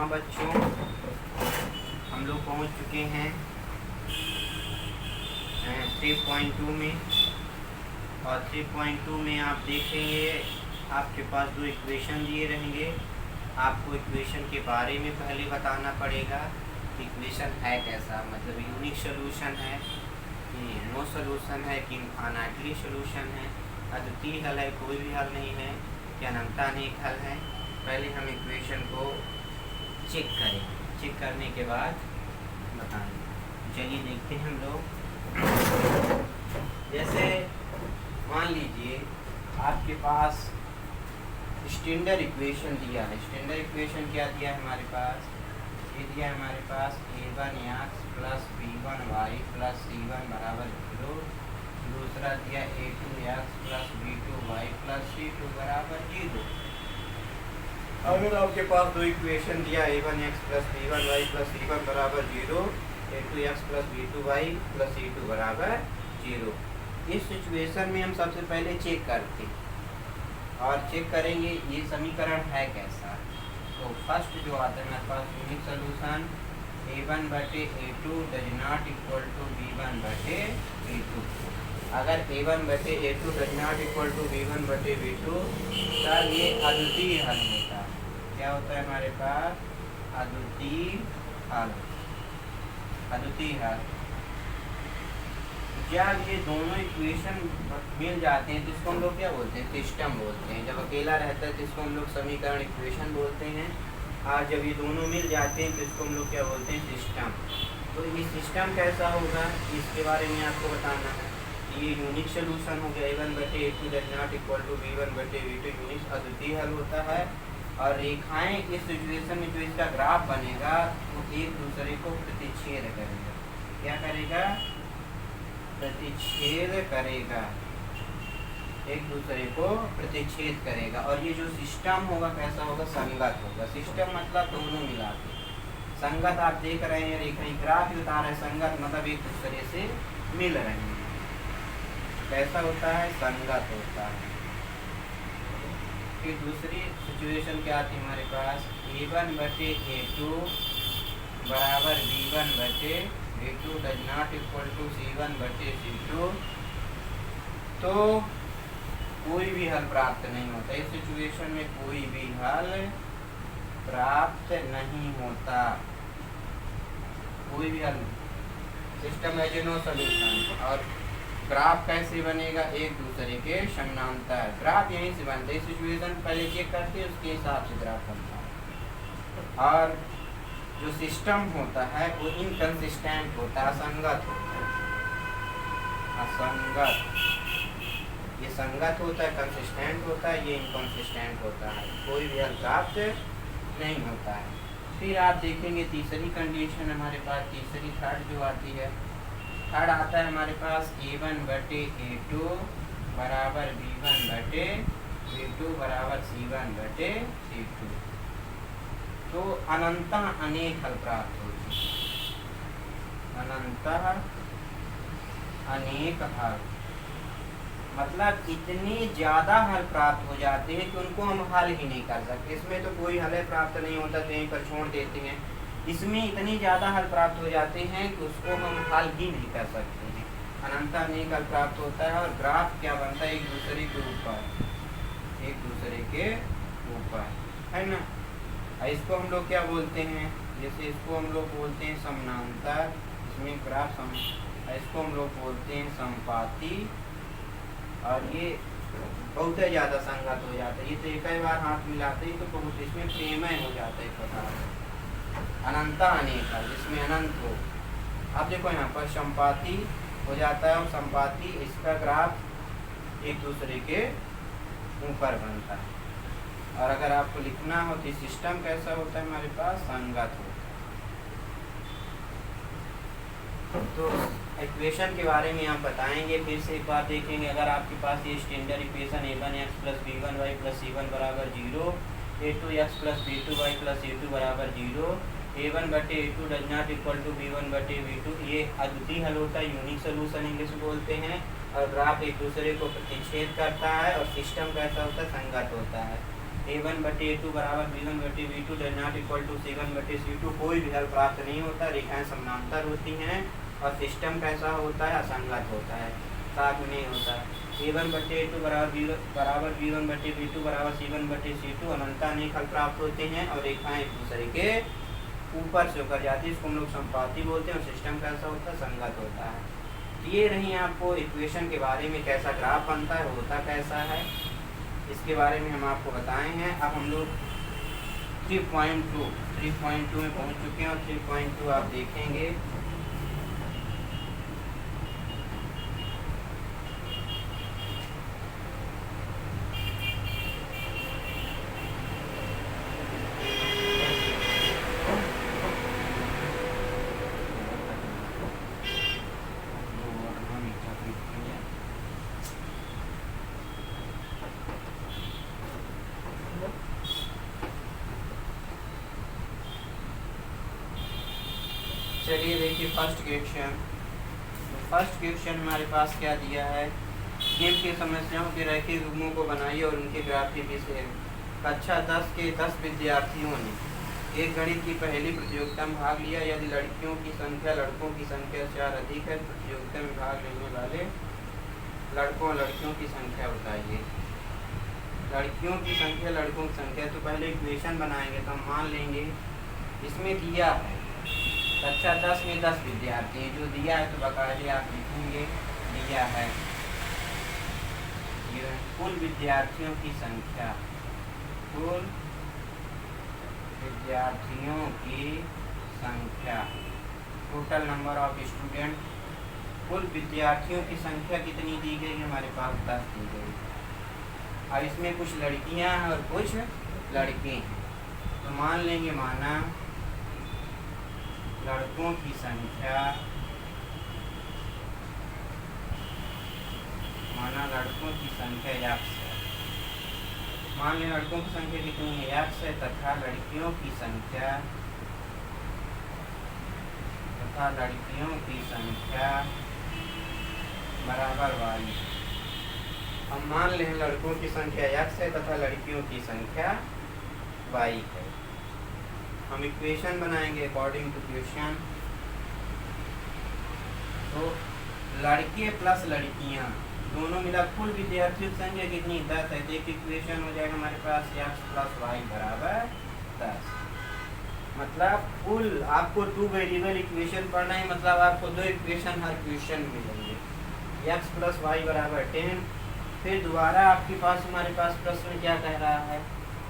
हाँ बच्चों, हम लोग पहुँच चुके हैं 3.2 में। और 3.2 में आप देखेंगे आपके पास दो इक्वेशन दिए रहेंगे। आपको इक्वेशन के बारे में पहले बताना पड़ेगा। इक्वेशन है कैसा, मतलब यूनिक सोल्यूशन है कि नो सोल्यूशन है कि इनफाइनाइटली सोल्यूशन है, अद्वितीय हल है, कोई भी हल नहीं है, कि अनंत अनेक हल है। पहले हम इक्वेशन को चेक करें, चेक करने के बाद बताएंगे। चलिए देखते हैं हम लोग। जैसे मान लीजिए आपके पास स्टैंडर्ड इक्वेशन दिया है। स्टैंडर्ड इक्वेशन क्या दिया है हमारे पास? ये दिया है हमारे पास a1x plus b1y plus c1 बराबर 0। दूसरा दिया a2x plus b2y plus c2 बराबर 0। अगर आपके पास दो इक्वेशन दिया a1x plus b1y plus c1 बराबर 0, a2x plus b2y plus c2 बराबर 0, इस सिचुएशन में हम सबसे पहले चेक करते हैं और चेक करेंगे ये समीकरण है कैसा। तो फर्स्ट जो आता है हमारे पास यूनिक सोल्यूशन a1 बटे a2 does not equal to b1 बटे b2। अगर a1 बटे a2 does not equal to b1 बटे b2 तब ये अद्वितीय हल होता है। क्या होता है हमारे पास? अद्वितीय हल। अद्वितीय हल जब ये दोनों इक्वेशन मिल जाते हैं तो इसको हम लोग क्या बोलते हैं? सिस्टम बोलते हैं। जब अकेला रहता है तो इसको हम लोग समीकरण इक्वेशन बोलते हैं, और जब ये दोनों मिल जाते हैं तो इसको हम लोग क्या बोलते हैं? सिस्टम। तो ये सिस्टम कैसा होगा इसके बारे में आपको बताना है। ये यूनिक सोल्यूशन हो गया a1 बटे a2 does not equal to b1 बटे b2, यूनिक अद्वितीय हल होता है। और रेखाएं इस सिचुएशन में जो इसका ग्राफ बनेगा वो एक दूसरे को प्रतिच्छेद करेगा। क्या करेगा? प्रतिच्छेद करेगा, एक दूसरे को प्रतिच्छेद करेगा। और ये जो सिस्टम होगा कैसा होगा? संगत होगा। सिस्टम मतलब दोनों मिला के। संगत आप देख रहे हैं रेखा ग्राफ ही बता रहे हैं, संगत मतलब एक दूसरे से मिल रहे हैं। कैसा होता है? संगत होता है। फिर दूसरी सिचुएशन क्या आती है हमारे पास? a1 बटे a2 बराबर b1 बटे b2 does not equal to c1 बटे c2। तो कोई भी हल प्राप्त नहीं होता। इस सिचुएशन में कोई भी हल प्राप्त नहीं होता। कोई भी हल, सिस्टम है नो सोल्यूशन। और ग्राफ कैसे बनेगा? एक दूसरे के समानांतर। ग्राफ यहीं से बनता है। इस सिचुएशन पहले चेक करते हैं, उसके हिसाब से ग्राफ बनता है। और जो सिस्टम होता है वो इनकंसिस्टेंट होता है, असंगत होता है। असंगत, ये संगत होता है, कंसिस्टेंट होता है, ये इनकंसिस्टेंट होता है। कोई भी हल प्राप्त नहीं होता है। फिर आप देखेंगे तीसरी कंडीशन हमारे पास, तीसरी थर्ड जो आती है, थर्ड आता है हमारे पास a1 बटे a2 बराबर b1 बटे b2 बराबर c1 बटे c2। तो अनंत अनेक हल प्राप्त होते हैं। अनंत अनेक हल मतलब इतने ज़्यादा हल प्राप्त हो जाते हैं कि उनको हम हल ही नहीं कर सकते। इसमें तो कोई हल प्राप्त नहीं होता तो यहीं पर छोड़ देते हैं। इसमें इतने ज़्यादा हल प्राप्त हो जाते हैं कि उसको हम हल ही नहीं कर सकते हैं। अनंत अनेक हल प्राप्त होता है। और ग्राफ क्या बनता है? एक दूसरे के ऊपर, एक दूसरे के ऊपर, है ना। इसको हम लोग क्या बोलते हैं? जैसे इसको हम लोग बोलते हैं समानांतर, इसमें ग्राफ इसको हम लोग बोलते हैं समपाती। और ये बहुत ज़्यादा संगत हो जाता है। ये तो एक ही बार हाथ मिलाते ही तो बहुत इसमें प्रेमय हो जाता है एक प्रकार। अनंत अनेक हल जिसमें अनंत हो। अब देखो यहाँ पर समपाती हो जाता है, और समपाती इसका ग्राफ एक दूसरे के ऊपर बनता है। और अगर आपको लिखना हो तो सिस्टम कैसा होता है हमारे पास? संगत होता है। तो इक्वेशन के बारे में आप बताएंगे, फिर से एक बार देखेंगे। अगर आपके पास ये standard equation a1x plus b1y plus c1 बराबर 0, a2x plus b2y plus c2 बराबर 0, a1 बटे a2 does not equal to b1 बटे b2, ये अद्वितीय हल होता है, यूनिक सोल्यूशन इंग्लिश में बोलते हैं। और ग्राफ एक दूसरे को प्रतिच्छेद करता है। और सिस्टम कैसा होता है? संगत होता है। a1/a2 बराबर b1/b2 does not equal to c1/c2। कोई भी हल प्राप्त नहीं होता, रेखाएं समानांतर होती हैं और सिस्टम कैसा होता है, असंगत होता है, साथ में नहीं होता। a1/a2 बराबर b1/b2 बराबर c1/c2 अनंता अनेक हल प्राप्त होते हैं और रेखाएं एक दूसरे के ऊपर से होकर जाती है, इसको हम लोग संपाती बोलते हैं और सिस्टम कैसा होता है, संगत होता है। ये नहीं आपको इक्वेशन के बारे में कैसा ग्राफ बनता है, होता कैसा है, इसके बारे में हम आपको बताए हैं। अब हम लोग 3.2 में पहुंच चुके हैं और 3.2 आप देखेंगे। चलिए देखिए फर्स्ट क्वेश्चन हमारे पास क्या दिया है, निम्न की समस्याओं के रैखिक युग्मों को बनाइए और उनके ग्राफिक विषय। कक्षा 10 के 10 विद्यार्थियों ने एक गणित की पहली प्रतियोगिता में भाग लिया। यदि लड़कियों की संख्या लड़कों की संख्या से 4 अधिक है, प्रतियोगिता में भाग लेने वाले लड़कों और लड़कियों की संख्या बताइए। लड़कियों की संख्या लड़कों की संख्या, तो पहले इक्वेशन बनाएंगे। तो हम मान लेंगे इसमें दिया है कक्षा 10 में 10 विद्यार्थी, जो दिया है तो बकायदे आप लिखेंगे दिया है। ये कुल विद्यार्थियों की संख्या, कुल विद्यार्थियों की संख्या, टोटल नंबर ऑफ स्टूडेंट। कुल विद्यार्थियों की संख्या कितनी दी गई है, हमारे पास 10 दी गई। अब इसमें कुछ लड़कियां हैं और कुछ लड़के हैं, तो मान लेंगे माना लड़कों की संख्या, x है। मान लें लड़कों की संख्या कितनी है, x है, तथा लड़कियों की संख्या बराबर y। हम मान लें लड़कों की संख्या x है तथा लड़कियों की संख्या y है। हम इक्वेशन बनाएंगे अकॉर्डिंग टू क्वेश्चन। तो लड़के प्लस लड़कियां दोनों मिला कुल विद्यार्थियों की संख्या कितनी, 10 है। तो एक इक्वेशन हो जाएगा हमारे पास x प्लस वाई बराबर 10। मतलब कुल आपको 2 वेरिएबल इक्वेशन पढ़ना है, मतलब आपको 2 इक्वेशन हर क्वेश्चन में मिलेंगे। x प्लस वाई बराबर 10। फिर दोबारा आपके पास हमारे पास प्रश्न क्या कह रहा है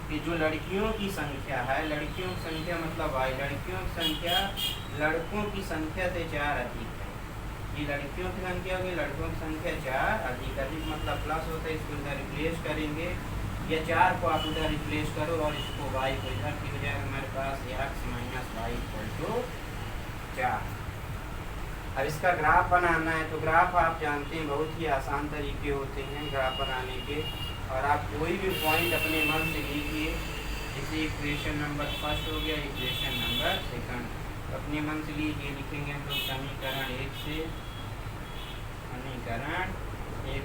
कि जो लड़कियों की संख्या है, लड़कियों की संख्या मतलब y, लड़कियों की संख्या लड़कों की संख्या से 4 अधिक है। ये लड़कियों की संख्या होगी, लड़कों की संख्या 4 अधिक मतलब प्लस होता है, इसको इधर रिप्लेस करेंगे, या 4 को आप इधर रिप्लेस करो और इसको y को इधर की हो जाएगा हमारे पास x minus Y equal to 4। अब इसका ग्राफ बनाना है, तो ग्राफ आप जानते हैं बहुत ही आसान तरीके होते हैं ग्राफ बनाने के, और आप कोई भी पॉइंट अपने मन से लीजिए। जैसे इक्वेशन नंबर फर्स्ट हो गया, इक्वेशन नंबर सेकंड, अपने मन से लीजिए। लिखेंगे हम लोग समीकरण 1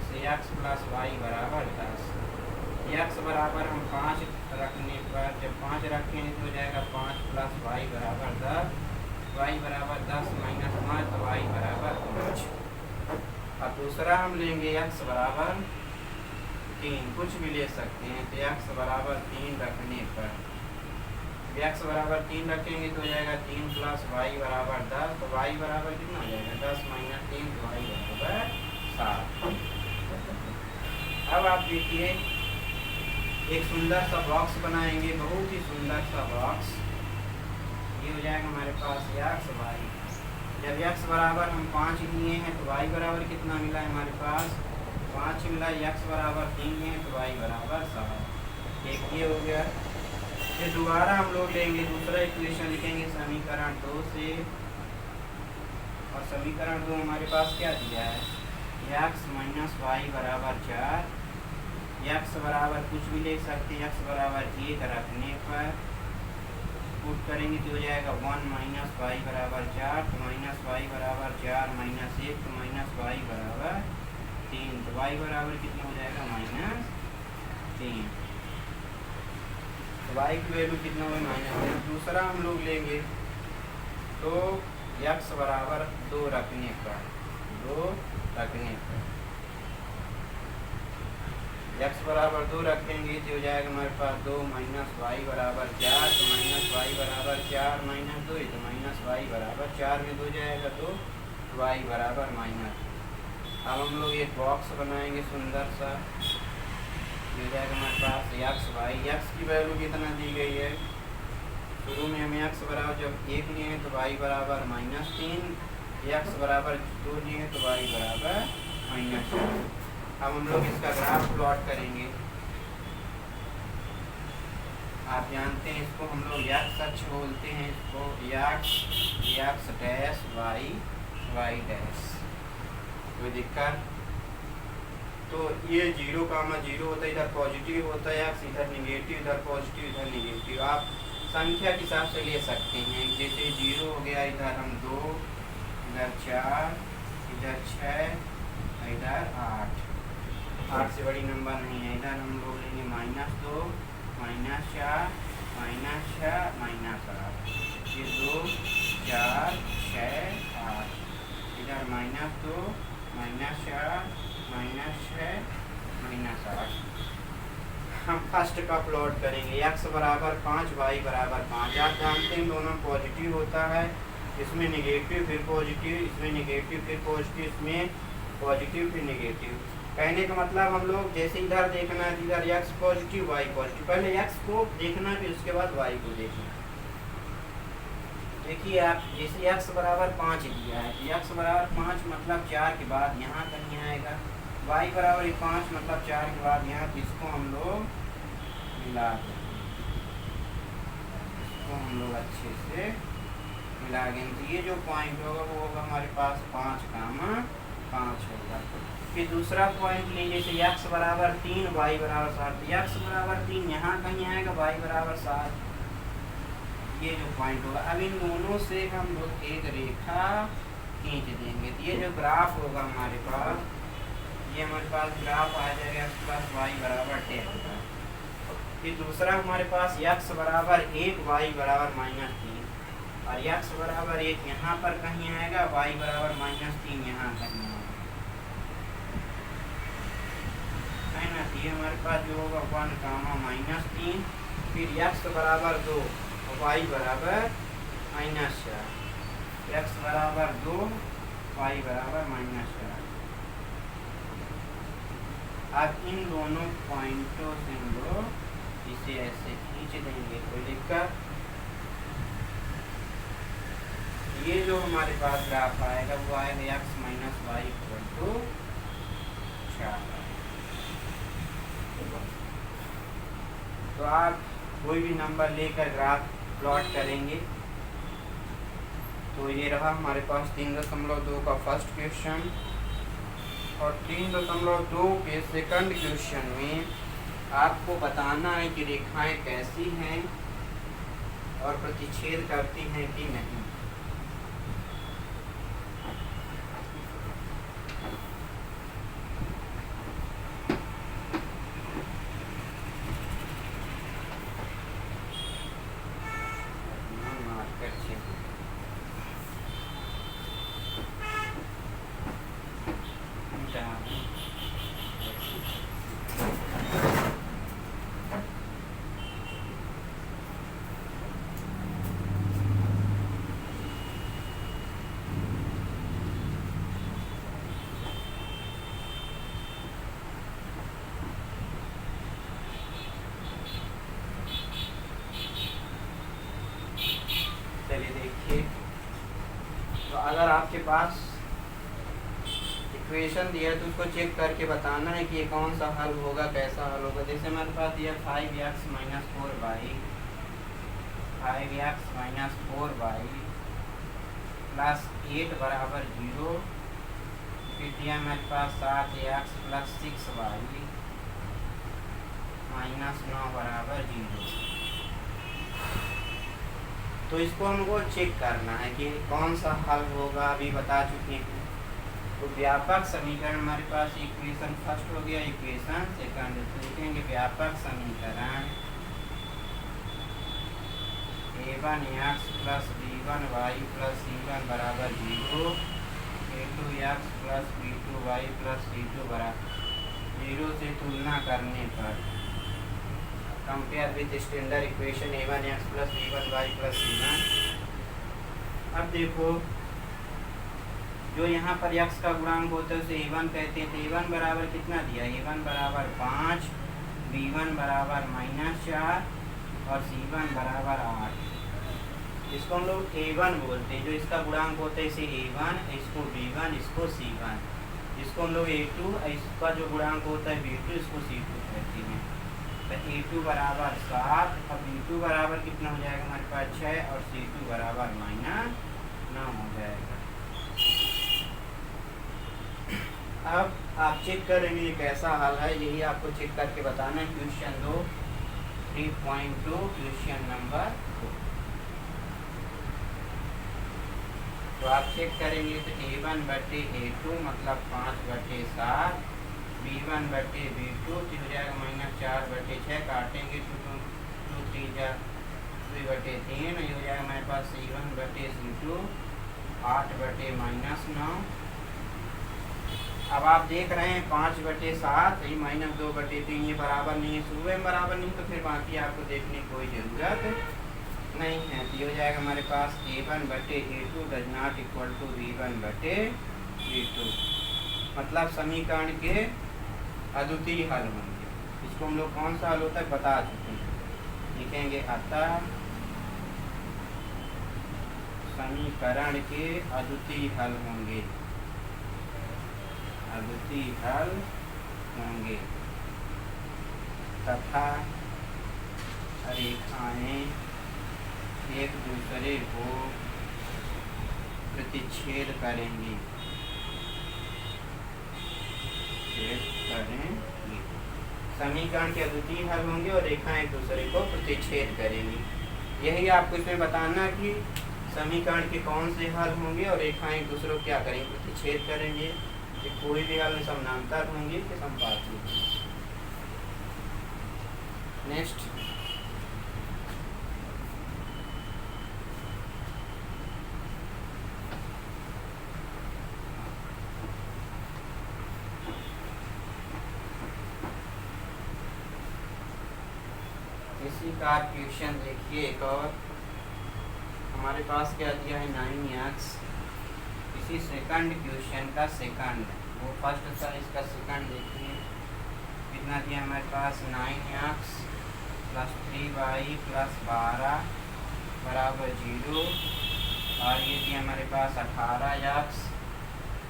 से x प्लस वाई बराबर 10। x बराबर हम 5 रखने पर, जब 5 रखेंगे तो हो जाएगा 5 प्लस वाई बराबर 10, वाई बराबर 10 माइनस 5, तो वाई बराबर 5। अब दूसरा हम लेंगे x बराबर 3, कुछ भी ले सकते हैं। तो x बराबर 3 रखने पर, x बराबर 3 रखेंगे तो हो जाएगा 3 प्लस वाई बराबर 10, तो वाई बराबर कितना हो जाएगा 10 माइनस 3, तो वाई बराबर 7। अब आप देखिए एक सुंदर सा बॉक्स बनाएंगे, बहुत ही सुंदर सा बॉक्स। ये हो जाएगा हमारे पास x वाई। जब x बराबर हम 5 लिए हैं तो y बराबर कितना मिला है हमारे पास 5 मिला, x बराबर 3 है तो y बराबर 7। एक ये हो गया। फिर दोबारा हम लोग लेंगे दूसरा इक्वेशन, लिखेंगे समीकरण 2 से, और समीकरण 2 हमारे पास क्या दिया है x माइनस वाई बराबर 4। x बराबर कुछ भी ले सकते हैं, x बराबर 1 रखने पर पुट करेंगे तो हो जाएगा 1 माइनस वाई बराबर 4, तो माइनस वाई बराबर 4 माइनस 1, तो माइनस वाई बराबर 3, तो वाई बराबर कितना हो जाएगा -3। वाई की वैल्यू कितना हुई -3। दूसरा हम लोग लेंगे तो x बराबर 2 रखने पर x बराबर 2 रखेंगे तो हो जाएगा हमारे पास 2 माइनस वाई बराबर 4, तो माइनस वाई बराबर 4 माइनस 2, तो माइनस वाई बराबर 4 में 2 जाएगा तो वाई बराबर -। अब हम लोग एक बॉक्स बनाएंगे सुंदर सा, हो जाएगा हमारे पास एक्स वाई। एक्स की वैल्यू कितना दी गई है, शुरू में हमें एक्स बराबर जब 1 लिए हैं तो वाई बराबर -3, एक्स बराबर 2 लिए हैं तो वाई बराबर -4। अब हम लोग इसका ग्राफ प्लॉट करेंगे। आप जानते हैं इसको हम लोग एक्स अक्ष बोलते हैं, इसको एक्स डैश वाई डैश। कोई दिक्कत? तो ये 0,0 होता है, इधर पॉजिटिव होता है एक्स, इधर निगेटिव, इधर पॉजिटिव, इधर निगेटिव। आप संख्या के हिसाब से ले सकते हैं, जैसे 0 हो गया, इधर हम 2, इधर 4, इधर 6, इधर 8 से बड़ी नंबर नहीं है। इधर हम लोग लेंगे -2, -4, -6, -8, ये 2, 4, 6, 8, इधर -2, -4, -6, -8। हम फर्स्ट का प्लॉट करेंगे, x बराबर 5, y बराबर 5। आप जानते हैं दोनों पॉजिटिव होता है, इसमें निगेटिव फिर पॉजिटिव, इसमें निगेटिव फिर पॉजिटिव, इसमें पॉजिटिव फिर निगेटिव। कहने का मतलब हम लोग जैसे इधर देखना है, इधर x पॉजिटिव y पॉजिटिव, पहले x को देखना फिर उसके बाद y को देखना। देखिए आप, जैसे x बराबर 5 दिया है, x बराबर 5 मतलब 4 के बाद यहाँ कहीं आएगा, y बराबर 5 मतलब 4 के बाद यहाँ, इसको हम लोग मिला देंगे, इसको हम लोग अच्छे से मिला देंगे। ये जो पॉइंट होगा वो होगा हमारे पास 5,5 होगा। फिर दूसरा पॉइंट लीजिए, जैसे x बराबर 3, y बराबर 7, तो x बराबर 3 यहाँ कहीं आएगा, y बराबर 7, ये जो पॉइंट होगा। अब इन दोनों से हम लोग एक रेखा खींच देंगे, तो ये जो ग्राफ होगा हमारे पास, ये हमारे पास ग्राफ आ जाएगा x प्लस y बराबर 10 होगा। फिर दूसरा हमारे पास x बराबर 1, y बराबर -3, और x बराबर 1 यहाँ पर कहीं आएगा, y बराबर -3 यहाँ कहीं आएगा, है ना। ये हमारे पास जो होगा 1, -3, फिर x बराबर 2, y बराबर -4, x बराबर 2, y बराबर -4। अब इन दोनों पॉइंटों से हम लोग इसे ऐसे खींच देंगे, कोई दिक्कत? ये जो हमारे पास ग्राफ आएगा वो आएगा x - y = 4। तो आप कोई भी नंबर लेकर ग्राफ प्लॉट करेंगे। तो ये रहा हमारे पास 3.2 का फर्स्ट क्वेश्चन, और 3.2 के सेकंड क्वेश्चन में आपको बताना है कि रेखाएं कैसी हैं और प्रतिच्छेद करती हैं कि नहीं। अगर आपके पास इक्वेशन दिया है तो उसको चेक करके बताना है कि ये कौन सा हल होगा, कैसा हल होगा। जैसे हमारे पास दिया 5x - 4y प्लस 8 बराबर 0, फिर दिया हमारे पास 7x प्लस 6y -9 बराबर 0। तो इसको हमको चेक करना है कि कौन सा हल होगा, अभी बता चुके हैं। तो व्यापक समीकरण हमारे पास इक्वेशन फर्स्ट हो गया, इक्वेशन सेकंड। लिखेंगे व्यापक समीकरण a1x plus b1y plus c1 बराबर 0, a2x plus b2y plus c2 बराबर 0 से तुलना करने पर compare with standard equation a1x plus b1y plus c1। अब देखो जो यहाँ पर x का गुणांक होता है उसे a1 कहते हैं। तो a1 बराबर कितना दिया, a1 बराबर 5, b1 बराबर -4 और c1 बराबर 8। इसको हम लोग a1 बोलते हैं। जो इसका गुणांक होता है इसे a1, इसको b1, इसको c1। इसको हम लोग a2, इसका जो गुणांक होता है b2, इसको c2 कहते हैं। तो a2 बराबर 7, अब b2 बराबर कितना हो जाएगा हमारे पास 6 और c2 बराबर -9 हो जाएगा। अब आप चेक करेंगे ये कैसा हल है, यही आपको चेक करके बताना है। Question 2 3.2 question number 2। तो आप चेक करेंगे तो a1 बटे a2 मतलब 5/7, b1 बटे b2 तो हो जाएगा -4/6, काटेंगे तो 2 3 2/3, ये हो जाएगा हमारे पास c1 बटे c2 8/-9। अब आप देख रहे हैं 5/7 ये -2/3 ये बराबर नहीं है, सुबह में बराबर नहीं, तो फिर बाकी आपको देखने की कोई ज़रूरत नहीं है। तो ये हो जाएगा हमारे पास a1 बटे a2 does not equal to b1 बटे b2, मतलब समीकरण के अद्वितीय हल होंगे। इसको हम लोग कौन सा हल होता है बता चुके हैं। लिखेंगे अतः समीकरण के अद्वितीय हल होंगे, अद्वितीय हल होंगे तथा रेखाएं एक दूसरे को प्रतिच्छेद करेंगी, समीकरण के अद्वितीय हल होंगे और रेखाएं एक दूसरे को प्रतिच्छेद करेंगी। यही आपको इसमें बताना कि समीकरण के कौन से हल होंगे और रेखाएं एक दूसरे को क्या करेंगे, प्रतिच्छेद करेंगे। कि कोई भी हल में समानांतर होंगे कि समपाती। नेक्स्ट इसी का क्वेश्चन देखिए एक और हमारे पास क्या दिया है 9x। इसी सेकंड क्वेश्चन का सेकंड, वो फर्स्ट था, इसका सेकंड देखिए कितना दिया हमारे पास 9x प्लस 3y प्लस 12 बराबर 0, और ये दिया हमारे पास 18x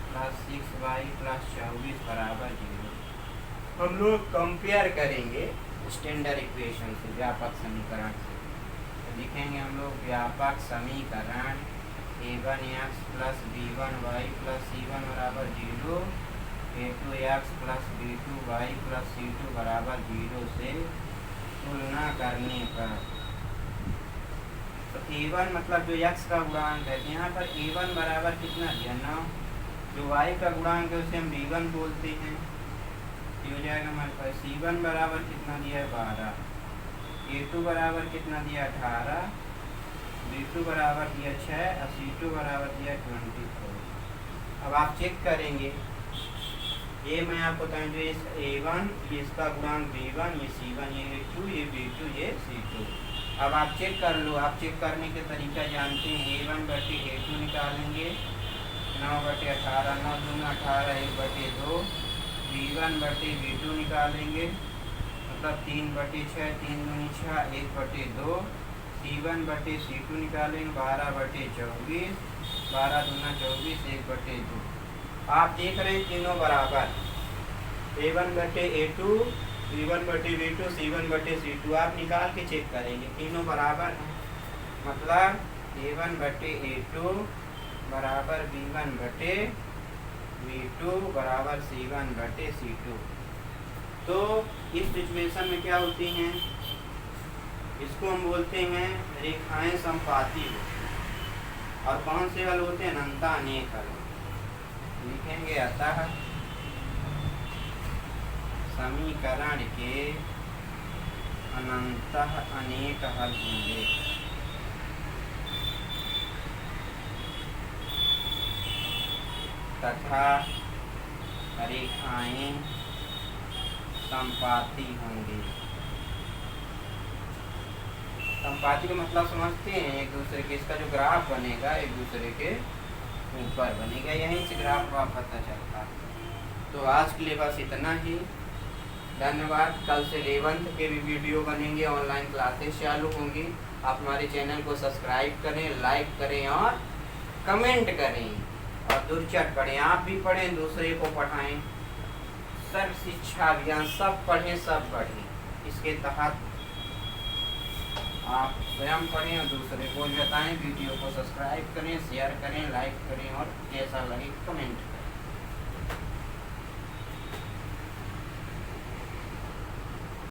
प्लस 6y प्लस 24 बराबर 0। हम लोग कंपेयर करेंगे स्टैंडर्ड इक्वेशन से, व्यापक समीकरण से। तो लिखेंगे हम लोग व्यापक समीकरण a1x plus b1y plus c1 बराबर 0, a2x plus b2y plus c2 बराबर 0 से तुलना करने पर। तो a1 मतलब जो x का गुणांक है, यहाँ पर a1 बराबर कितना दिया 9, जो y का गुणांक है उसे हम b1 बोलते हैं। ये हो जाएगा हमारे पास c1 बराबर कितना दिया है 12, a2 बराबर कितना दिया 18, b2 बराबर दिया 6 और c2 बराबर दिया 24। अब आप चेक करेंगे, ये मैं आपको बताऊँ जो इस a1 ये इसका गुणांक b1, ये c1, ये a2, ये b2, ये c2। अब आप चेक कर लो। आप चेक करने के तरीका जानते हैं। a1 बटे a2 निकालेंगे 9/18, 9 दूना 18, 1/2, b1 बटे b2 निकालेंगे मतलब 3/6, 3 दूनी 6, 1/2, c1 बटे c2 निकालेंगे 12/24, 12 दूना 24, 1/2। आप देख रहे हैं तीनों बराबर, a1 बटे a2, b1 बटे b2, c1 बटे c2। आप निकाल के चेक करेंगे तीनों बराबर हैं, मतलब a1 बटे a2 बराबर b1 बटे v2 बराबर c1 बटे c2। तो इस सिचुएशन में क्या होती हैं, इसको हम बोलते हैं रेखाएं समपाती हो। और कौन से हल होते हैं, अनंत अनेक हल। लिखेंगे अतः समीकरण के अनंत अनेक हल होंगे। तथा रेखाएं संपाती होंगी। संपाती का मतलब समझते हैं, एक दूसरे के, इसका जो ग्राफ बनेगा एक दूसरे के ऊपर बनेगा, यहीं से ग्राफ का पता चलता है। तो आज के लिए बस इतना ही, धन्यवाद। कल से 11th के भी वीडियो बनेंगे, ऑनलाइन क्लासेस चालू होंगी। आप हमारे चैनल को सब्सक्राइब करें, लाइक करें और कमेंट करें और दुर्चट पढ़ें। आप भी पढ़ें, दूसरे को पढ़ाएं। सर्व शिक्षा अभियान सब पढ़ें, सब पढ़ें। इसके तहत आप स्वयं पढ़ें और दूसरे को भी बताएं। वीडियो को सब्सक्राइब करें, शेयर करें, लाइक करें और जैसा लगे कमेंट करें।